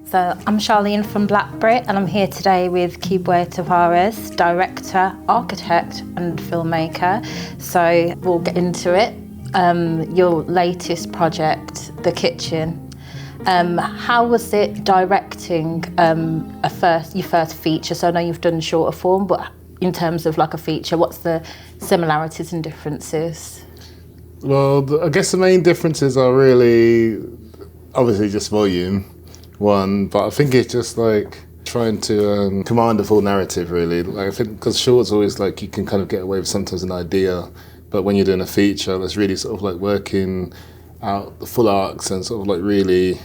So I'm Charlene from Black Brit, and I'm here today with Kibwe Tavares, director, architect and filmmaker. So we'll get into it. Your latest project, The Kitchen. How was it directing your first feature? So I know you've done shorter form, but in terms of like a feature, what's the similarities and differences? Well, I guess the main differences are really obviously just volume, one, but I think it's just like trying to command the full narrative really. Like I think because short's always like you can kind of get away with sometimes an idea, but when you're doing a feature, that's really sort of like working out the full arcs and sort of like really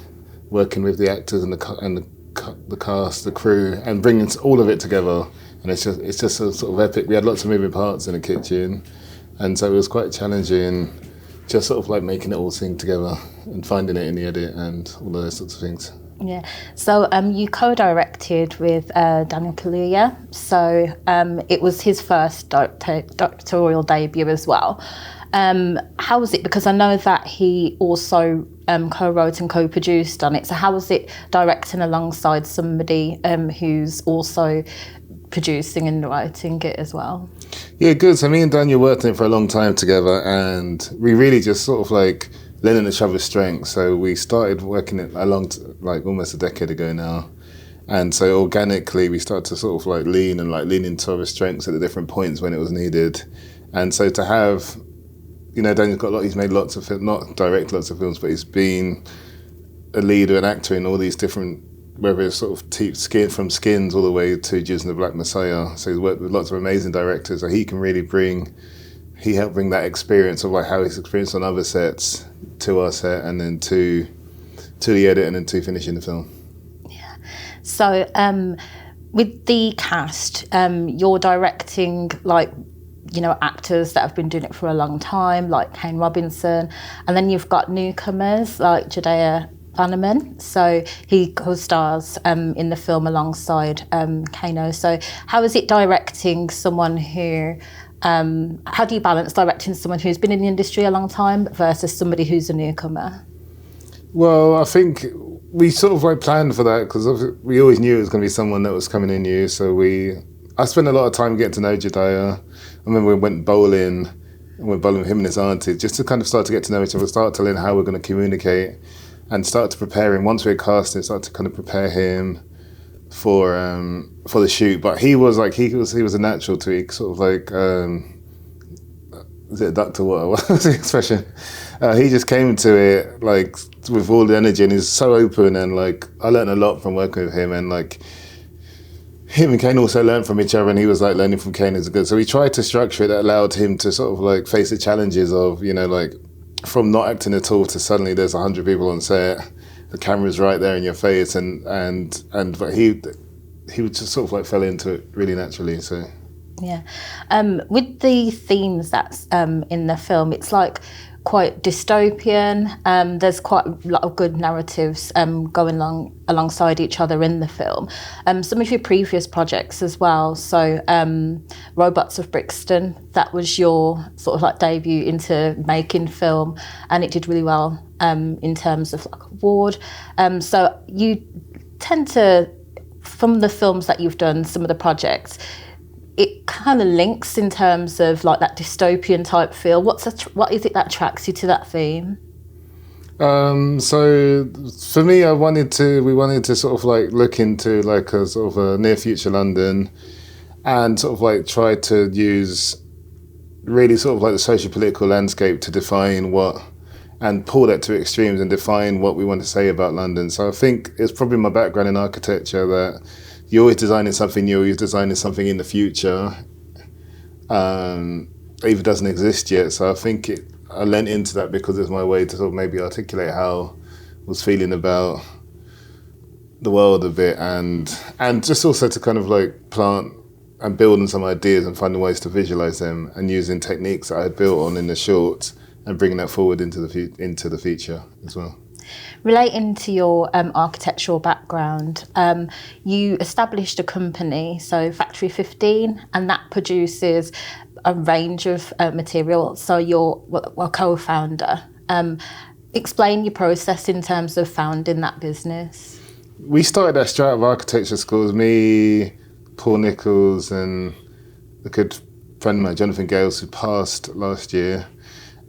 working with the actors and the cast, the crew, and bringing all of it together. And it's just a sort of epic. We had lots of moving parts in the kitchen, and so it was quite challenging, just sort of like making it all sing together and finding it in the edit and all of those sorts of things. Yeah. So you co-directed with Daniel Kaluuya. So it was his first directorial debut as well. How was it? Because I know that he also co-wrote and co-produced on it. So how was it directing alongside somebody who's also producing and writing it as well? Yeah, good. So me and Daniel worked on it for a long time together, and we really just sort of like learning each other's strengths. So we started working it like almost a decade ago now, and so organically we started to sort of like lean into other strengths at the different points when it was needed. And so to have, you know, Daniel's he's made lots of films, not direct lots of films, but he's been a leader, an actor in all these different, whether it's sort of from Skins all the way to Judas and the Black Messiah. So he's worked with lots of amazing directors, so he can really he helped bring that experience of like how he's experienced on other sets to our set, and then to the edit, and then to finishing the film. Yeah. So with the cast, you're directing like, you know, actors that have been doing it for a long time, like Kane Robinson, and then you've got newcomers like Judea Bannerman. So he co-stars in the film alongside Kano. So how is it directing someone who, how do you balance directing someone who's been in the industry a long time versus somebody who's a newcomer? Well, I think we sort of like planned for that because we always knew it was going to be someone that was coming in new. So I spent a lot of time getting to know Jediah. I remember we went bowling with him and his auntie, just to kind of start to get to know each other, start to learn how we're going to communicate, and start to prepare him. Once we had cast him, start to kind of prepare him for the shoot. But he was a natural to it, sort of like is it Dr. Water? What was the expression? He just came to it like with all the energy, and he's so open, and like I learned a lot from working with him, and like him and Kane also learned from each other, and he was like learning from Kane as good. So we tried to structure it that allowed him to sort of like face the challenges of, you know, like from not acting at all to suddenly there's 100 people on set, the camera's right there in your face, but he would just sort of like fell into it really naturally. So yeah, with the themes that's in the film, it's like quite dystopian. There's quite a lot of good narratives going alongside each other in the film. Some of your previous projects as well. So Robots of Brixton, that was your sort of like debut into making film, and it did really well in terms of like award. So you tend to, from the films that you've done, some of the projects, it kind of links in terms of like that dystopian type feel. What is it that attracts you to that theme? So for me, we wanted to sort of like look into like a sort of a near future London, and sort of like try to use really sort of like the socio-political landscape to define and pull that to extremes and define what we want to say about London. So I think it's probably my background in architecture that you're always designing something new, you're designing something in the future, that even doesn't exist yet. So I think I lent into that because it's my way to sort of maybe articulate how I was feeling about the world a bit, and just also to kind of like plant and build on some ideas and finding ways to visualize them, and using techniques that I had built on in the short and bringing that forward into the feature as well. Relating to your architectural background, you established a company, so Factory 15, and that produces a range of material. So you're a co-founder. Explain your process in terms of founding that business. We started that straight out of architecture schools, me, Paul Nichols, and a good friend of mine, Jonathan Gales, who passed last year.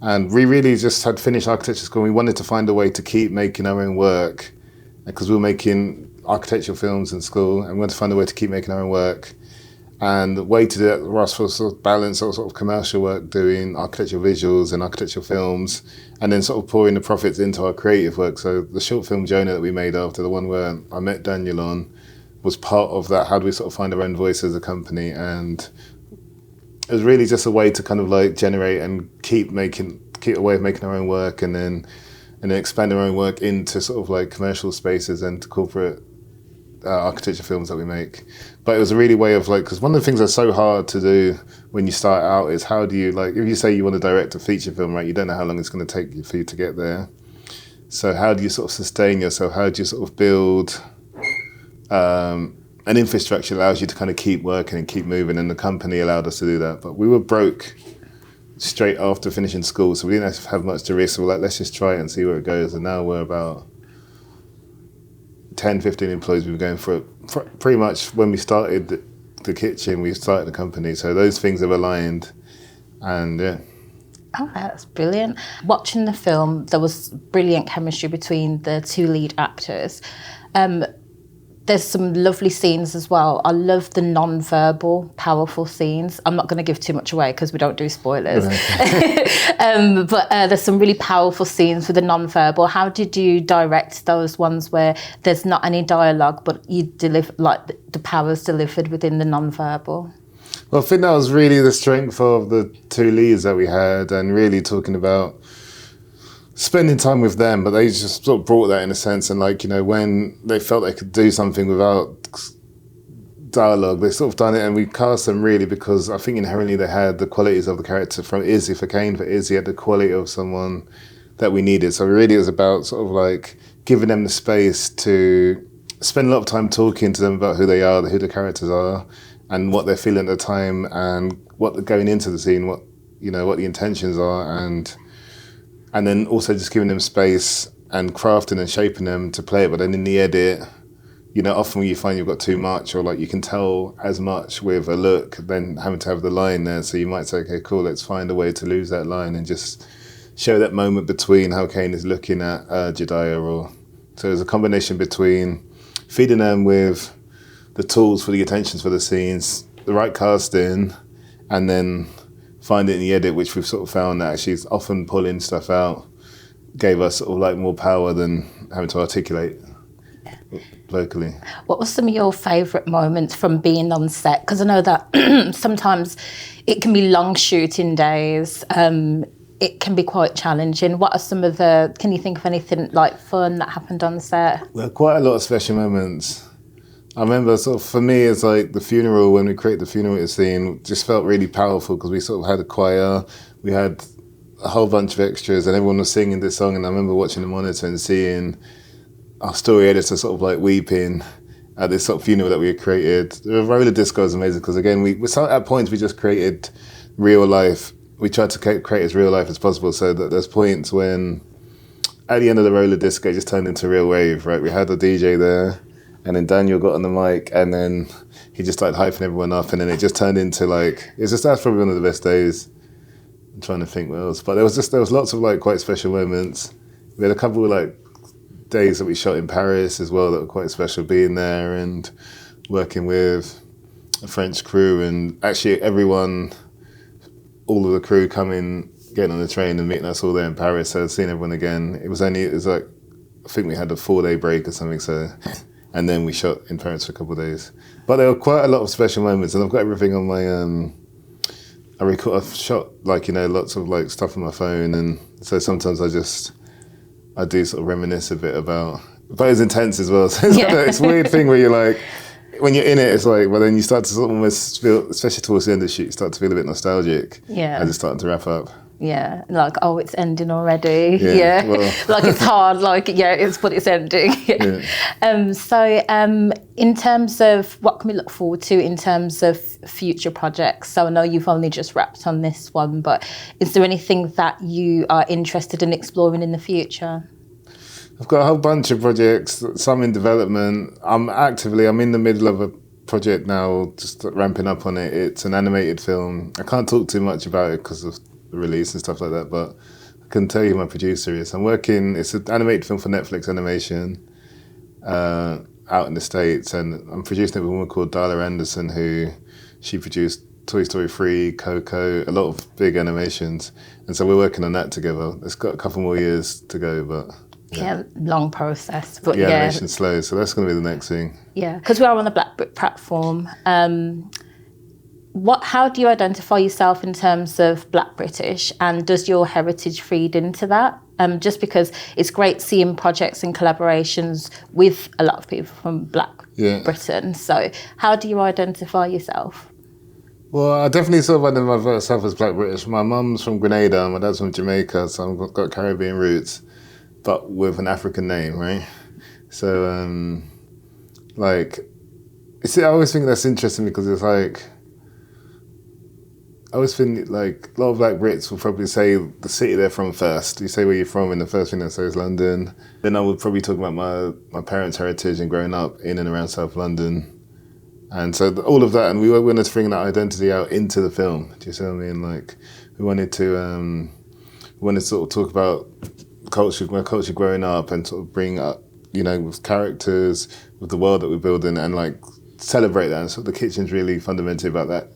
And we really just had finished architecture school. We wanted to find a way to keep making our own work, because we were making architectural films in school, and we wanted to find a way to keep making our own work. And the way to do that was to sort of balance sort of commercial work, doing architectural visuals and architectural films, and then sort of pouring the profits into our creative work. So the short film Jonah that we made after, the one where I met Daniel on, was part of that. How do we sort of find our own voice as a company? And it was really just a way to kind of like generate and keep a way of making our own work, and then expand our own work into sort of like commercial spaces and corporate architecture films that we make. But it was a really way of like, because one of the things that's so hard to do when you start out is how do you, like, if you say you want to direct a feature film, right, you don't know how long it's going to take for you to get there. So how do you sort of sustain yourself? How do you sort of build an infrastructure that allows you to kind of keep working and keep moving? And the company allowed us to do that. But we were broke straight after finishing school, so we didn't have much to risk. So we're like, let's just try it and see where it goes. And now we're about 10, 15 employees. We've been going for pretty much when we started the kitchen, we started the company. So those things have aligned, and yeah. Oh, that's brilliant. Watching the film, there was brilliant chemistry between the two lead actors. There's some lovely scenes as well. I love the non-verbal, powerful scenes. I'm not going to give too much away because we don't do spoilers. But there's some really powerful scenes with the non-verbal. How did you direct those ones where there's not any dialogue, but you deliver, like, the power's delivered within the non-verbal? Well, I think that was really the strength of the two leads that we had, and really talking about spending time with them, but they just sort of brought that in a sense. And like, you know, when they felt they could do something without dialogue, they sort of done it. And we cast them really because I think inherently they had the qualities of the character from Izzy. For Kane, for Izzy, had the quality of someone that we needed. So really it was about sort of like giving them the space to spend a lot of time talking to them about who they are, who the characters are, and what they're feeling at the time, and what they're going into the scene, what, you know, what the intentions are, and then also just giving them space and crafting and shaping them to play it. But then in the edit, you know, often you find you've got too much, or like you can tell as much with a look, then having to have the line there. So you might say, okay, cool, let's find a way to lose that line and just show that moment between how Kane is looking at Jediah. Or so there's a combination between feeding them with the tools for the attentions for the scenes, the right casting, and then find it in the edit, which we've sort of found that actually is often pulling stuff out gave us sort of like more power than having to articulate vocally. What were some of your favourite moments from being on set? Because I know that sometimes it can be long shooting days. It can be quite challenging. What are some of can you think of anything like fun that happened on set? Well, quite a lot of special moments. I remember sort of for me, it's like the funeral, when we created the funeral scene, just felt really powerful because we sort of had a choir, we had a whole bunch of extras and everyone was singing this song, and I remember watching the monitor and seeing our story editor sort of like weeping at this sort of funeral that we had created. The roller disco was amazing because again, we at points we just created real life. We tried to create as real life as possible, so that there's points when at the end of the roller disco it just turned into a real wave, right? We had a DJ there, and then Daniel got on the mic, and then he just started hyping everyone up, and then it just turned into like, that's probably one of the best days. I'm trying to think what else, but there was lots of like quite special moments. We had a couple of like days that we shot in Paris as well that were quite special, being there and working with a French crew, and actually everyone, all of the crew coming, getting on the train and meeting us all there in Paris. So seeing everyone again, it was like, I think we had a 4-day break or something, so. And then we shot in Paris for a couple of days. But there were quite a lot of special moments, and I've got everything on my, I've shot like, you know, lots of like stuff on my phone, and so sometimes I do sort of reminisce a bit about, but it's intense as well. So it's a weird thing where you're like, when you're in it, it's like, well then you start to sort of almost feel, especially towards the end of the shoot, you start to feel a bit nostalgic as it's starting to wrap up. Yeah, like, oh, it's ending already. Yeah. Well. Like it's hard, like, but it's ending. So in terms of what can we look forward to in terms of future projects? So I know you've only just wrapped on this one, but is there anything that you are interested in exploring in the future? I've got a whole bunch of projects, some in development. I'm in the middle of a project now, just ramping up on it. It's an animated film. I can't talk too much about it because of the release and stuff like that, but I can tell you who my producer is. It's an animated film for Netflix Animation out in the States, and I'm producing it with a woman called Darla Anderson, she produced Toy Story 3, Coco, a lot of big animations. And so we're working on that together. It's got a couple more years to go, but... Yeah, long process, but yeah, animation's slow, so that's going to be the next thing. Yeah, because we are on the Black Brit platform. How do you identify yourself in terms of Black British, and does your heritage feed into that? Just because it's great seeing projects and collaborations with a lot of people from Black Britain. So how do you identify yourself? Well, I definitely sort of identify myself as Black British. My mum's from Grenada, my dad's from Jamaica, so I've got Caribbean roots, but with an African name, right? So, I always think that's interesting because it's like, I always think like a lot of Black Brits will probably say the city they're from first. You say where you're from and the first thing they say is London. Then I would probably talk about my parents' heritage and growing up in and around South London. And so all of that, and we wanted to bring that identity out into the film. Do you see what I mean? Like, we wanted to sort of talk about my culture growing up and sort of bring up, with characters, with the world that we're building, and like celebrate that. And so the kitchen's really fundamentally about that.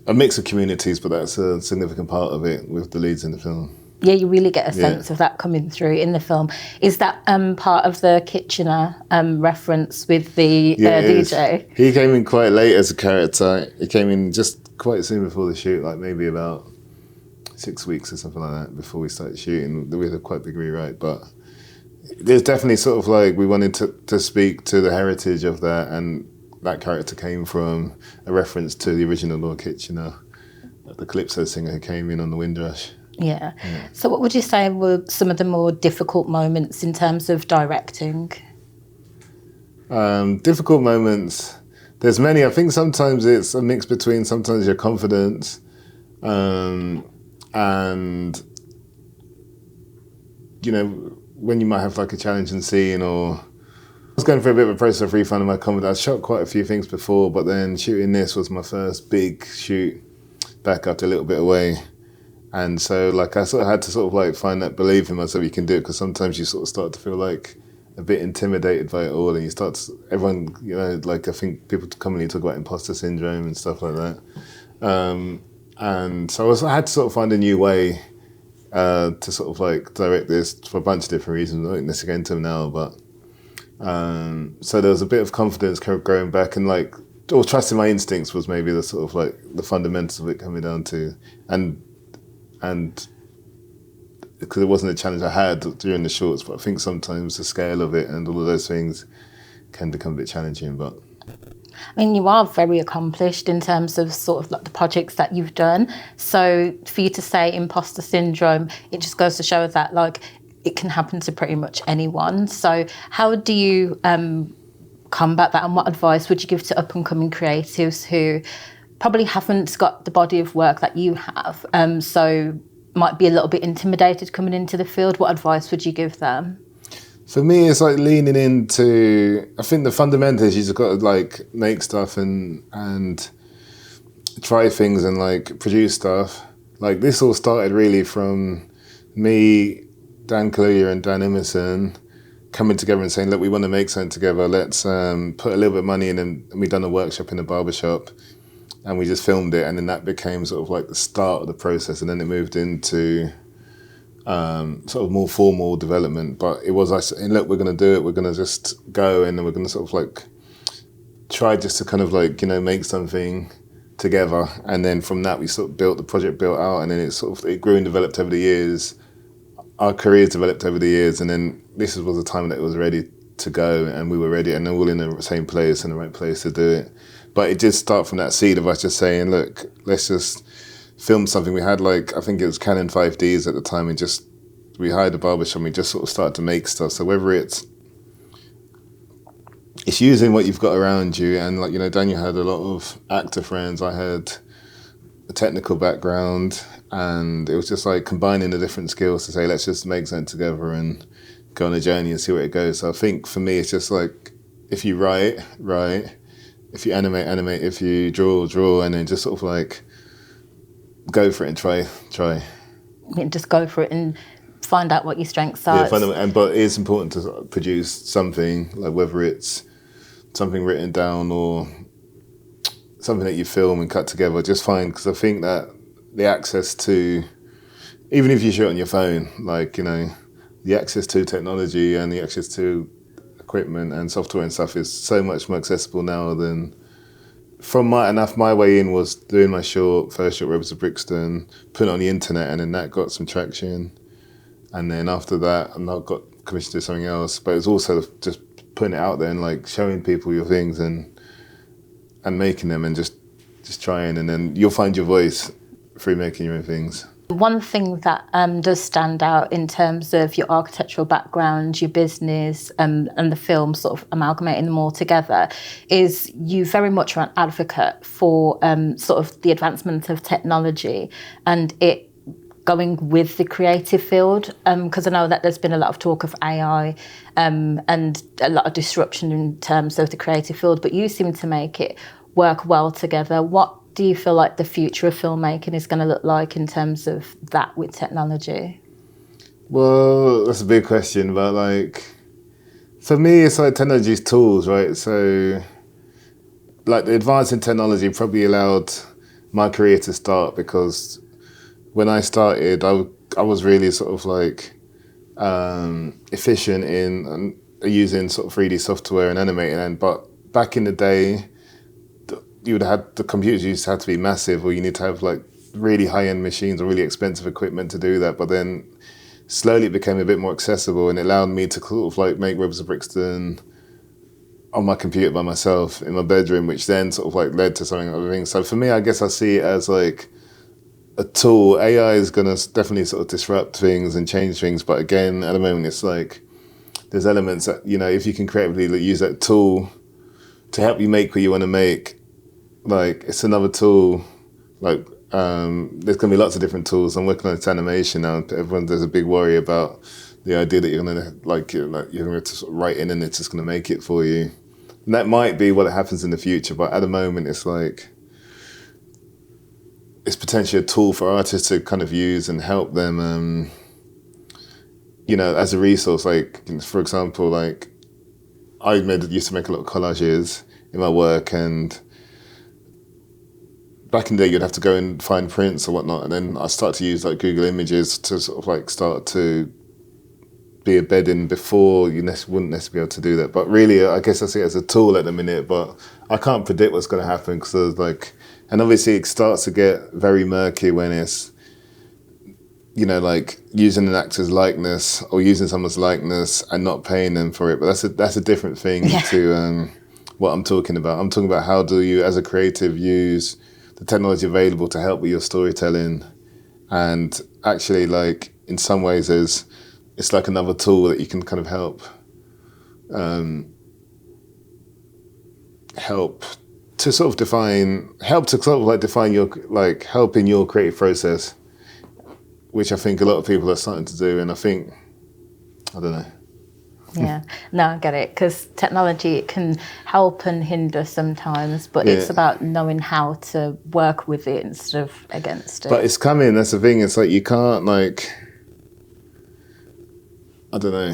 A mix of communities, but that's a significant part of it with the leads in the film. Yeah, you really get a sense of that coming through in the film. Is that part of the Kitchener reference with the DJ? He came in quite late as a character. He came in just quite soon before the shoot, like maybe about 6 weeks or something like that before we started shooting. We had a quite big rewrite, but there's definitely sort of like we wanted to speak to the heritage of that, and that character came from a reference to the original Lord Kitchener, the Calypso singer who came in on the Windrush. Yeah. So what would you say were some of the more difficult moments in terms of directing? Difficult moments, there's many. I think sometimes it's a mix between sometimes your confidence and, when you might have like a challenging scene, or I was going through a bit of a process of refinding my confidence. I shot quite a few things before, but then shooting this was my first big shoot back after a little bit away. And so, like, I sort of had to sort of like find that belief in myself you can do it, because sometimes you sort of start to feel like a bit intimidated by it all, and you start to, everyone, like I think people commonly talk about imposter syndrome and stuff like that. And so I had to sort of find a new way to sort of like direct this for a bunch of different reasons. I won't necessarily go into them now, but so there was a bit of confidence growing back, and like, or trusting my instincts was maybe the sort of like the fundamentals of it coming down to, and because it wasn't a challenge I had during the shorts, but I think sometimes the scale of it and all of those things can become a bit challenging. But I mean, you are very accomplished in terms of sort of like the projects that you've done. So for you to say imposter syndrome, it just goes to show that like it can happen to pretty much anyone. So how do you combat that, and what advice would you give to up and coming creatives who probably haven't got the body of work that you have, so might be a little bit intimidated coming into the field? What advice would you give them? For me, it's like leaning into, I think the fundamentals, you just got to like make stuff and try things and like produce stuff. Like this all started really from me, Dan Kaluuya and Dan Emerson coming together and saying, look, we want to make something together. Let's put a little bit of money in, and we done a workshop in a barbershop. And we just filmed it, and then that became sort of like the start of the process, and then it moved into sort of more formal development. But it was like saying, look, we're going to do it, we're going to just go, and then we're going to sort of like try just to kind of like, make something together. And then from that, we sort of built out, and then it grew and developed over the years. Our careers developed over the years, and then this was the time that it was ready to go, and we were ready, and then all in the same place, in the right place to do it. But it did start from that seed of us just saying, look, let's just film something. We had like, I think it was Canon 5Ds at the time, and we hired a barbershop, and we just sort of started to make stuff. So whether it's using what you've got around you, and like, Daniel had a lot of actor friends, I had a technical background, and it was just like combining the different skills to say, let's just make something together and go on a journey and see where it goes. So I think for me, it's just like, if you write, if you animate, if you draw, and then just sort of like go for it and try. Just go for it and find out what your strengths are. Yeah, but it's important to sort of produce something, like whether it's something written down or something that you film and cut together. Just fine, because I think that the access to, even if you shoot on your phone, like, you know, the access to technology and the access to equipment and software and stuff is so much more accessible now than my way in was doing my first short, Rebels of Brixton, put it on the internet, and then that got some traction. And then after that, I got commissioned to do something else. But it's also just putting it out there and like showing people your things and making them and just trying, and then you'll find your voice through making your own things. One thing that does stand out in terms of your architectural background, your business, and the film, sort of amalgamating them all together, is you very much are an advocate for sort of the advancement of technology and it going with the creative field, because I know that there's been a lot of talk of AI and a lot of disruption in terms of the creative field, but you seem to make it work well together. What do you feel like the future of filmmaking is going to look like in terms of that with technology? Well, that's a big question, but like, for me, it's like technology's tools, right? So, like, the advance in technology probably allowed my career to start, because when I started, I was really sort of like efficient in using sort of 3D software and animating, but back in the day, you would have the computers used to have to be massive, or you need to have like really high-end machines or really expensive equipment to do that. But then slowly it became a bit more accessible, and it allowed me to sort of like make Rebels of Brixton on my computer by myself in my bedroom, which then sort of like led to something other things. So for me, I guess I see it as like a tool. AI is going to definitely sort of disrupt things and change things. But again, at the moment, it's like there's elements that, you know, if you can creatively use that tool to help you make what you want to make, like, it's another tool. Like, there's going to be lots of different tools. I'm working on this animation now. There's a big worry about the idea that you're going to you're going to sort of write in and it's just going to make it for you. And that might be what happens in the future, but at the moment, it's like it's potentially a tool for artists to kind of use and help them, you know, as a resource. Like, for example, like used to make a lot of collages in my work, and back in the day, you'd have to go and find prints or whatnot, and then I started to use like Google Images to sort of like start to be embedding before you wouldn't necessarily be able to do that. But really, I guess I see it as a tool at the minute, but I can't predict what's going to happen, because like, and obviously it starts to get very murky when it's, you know, like using an actor's likeness or using someone's likeness and not paying them for it. But that's a different thing to what I'm talking about. I'm talking about how do you, as a creative, use the technology available to help with your storytelling, and actually, like, in some ways, it's like another tool that you can kind of help to sort of define your, like, help in your creative process, which I think a lot of people are starting to do. And I think, I don't know. Yeah, no, I get it, because technology, it can help and hinder sometimes, but it's about knowing how to work with it instead of against it. But it's coming, that's the thing. It's like you can't, like, I don't know,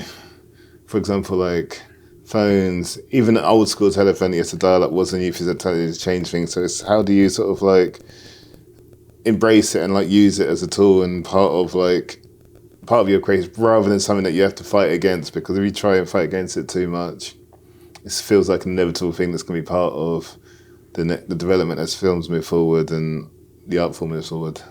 for example, like phones, even the old school telephone, you had to dial up, wasn't you, for the technology to change things. So it's how do you sort of like embrace it and like use it as a tool and part of your creative, rather than something that you have to fight against, because if you try and fight against it too much, it feels like an inevitable thing that's going to be part of the development as films move forward and the art form moves forward.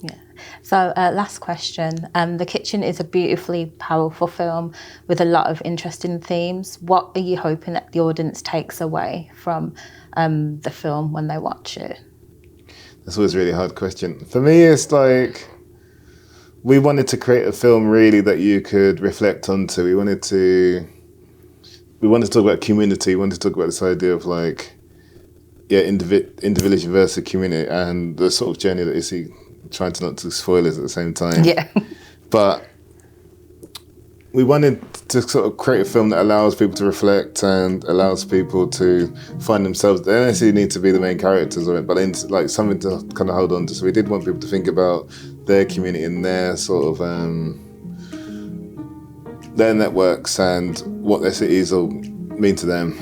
Yeah. So last question. The Kitchen is a beautifully powerful film with a lot of interesting themes. What are you hoping that the audience takes away from the film when they watch it? That's always a really hard question. For me, it's like, we wanted to create a film really that you could reflect onto. We wanted to talk about community. We wanted to talk about this idea of like, individual versus community, and the sort of journey that you see, trying to not to spoilers at the same time. Yeah. But we wanted to sort of create a film that allows people to reflect and allows people to find themselves. They don't necessarily need to be the main characters of it, but like something to kind of hold on to. So we did want people to think about their community and their sort of their networks and what their cities all mean to them.